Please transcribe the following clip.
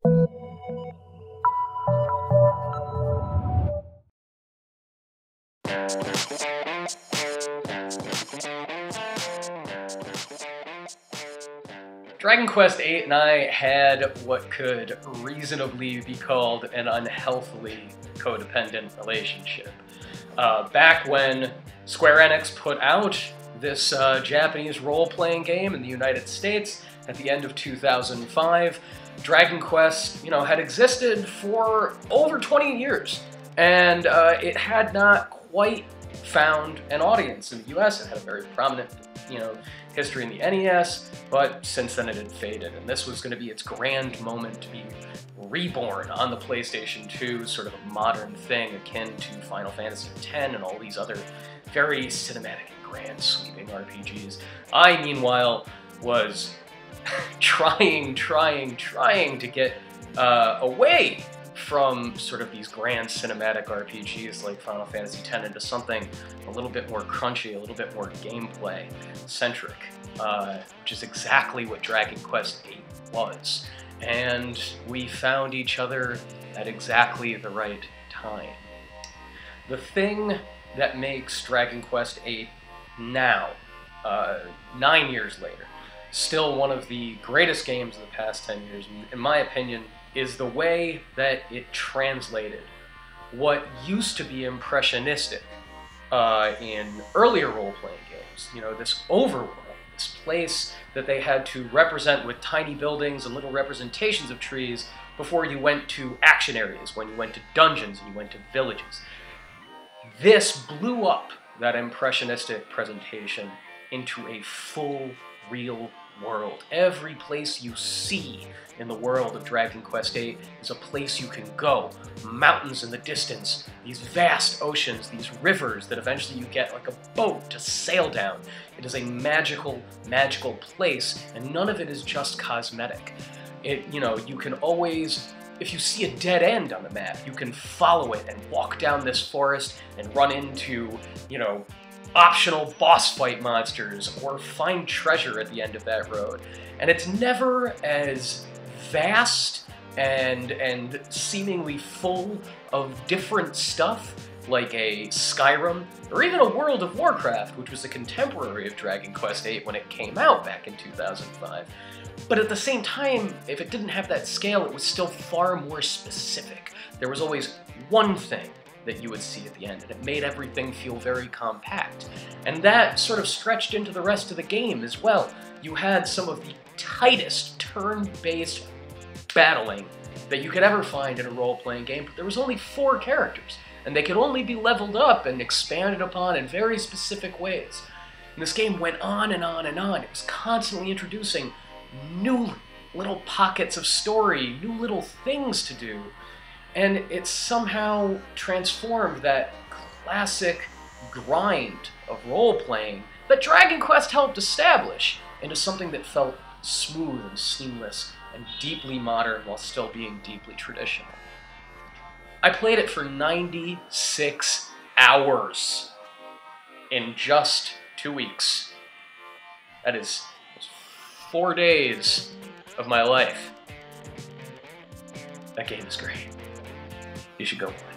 Dragon Quest VIII and I had what could reasonably be called an unhealthily codependent relationship. Back when Square Enix put out this Japanese role-playing game in the United States at the end of 2005, Dragon Quest, had existed for over 20 years, and it had not quite found an audience in the US. It had a very prominent, history in the NES, but since then it had faded, and this was going to be its grand moment to be reborn on the PlayStation 2, sort of a modern thing akin to Final Fantasy X and all these other very cinematic and grand sweeping RPGs. I, meanwhile, was trying to get away from sort of these grand cinematic RPGs like Final Fantasy X into something a little bit more crunchy, a little bit more gameplay-centric, which is exactly what Dragon Quest VIII was. And we found each other at exactly the right time. The thing that makes Dragon Quest VIII now, 9 years later, still one of the greatest games of the past 10 years, in my opinion, is the way that it translated what used to be impressionistic in earlier role-playing games. This overworld, this place that they had to represent with tiny buildings and little representations of trees before you went to action areas, when you went to dungeons and you went to villages. This blew up that impressionistic presentation into a full, real world. Every place you see in the world of Dragon Quest VIII is a place you can go. Mountains in the distance, these vast oceans, these rivers that eventually you get like a boat to sail down. It is a magical, magical place, and none of it is just cosmetic. You can always, if you see a dead end on the map, you can follow it and walk down this forest and run into, optional boss fight monsters, or find treasure at the end of that road. And it's never as vast and seemingly full of different stuff like a Skyrim, or even a World of Warcraft, which was a contemporary of Dragon Quest VIII when it came out back in 2005. But at the same time, if it didn't have that scale, it was still far more specific. There was always one thing that you would see at the end, and it made everything feel very compact. And that sort of stretched into the rest of the game as well. You had some of the tightest turn-based battling that you could ever find in a role-playing game, but there was only 4 characters, and they could only be leveled up and expanded upon in very specific ways. And this game went on and on and on. It was constantly introducing new little pockets of story, new little things to do, and it somehow transformed that classic grind of role-playing that Dragon Quest helped establish into something that felt smooth and seamless and deeply modern while still being deeply traditional. I played it for 96 hours in just 2 weeks. That is 4 days of my life. That game is great. You should go play.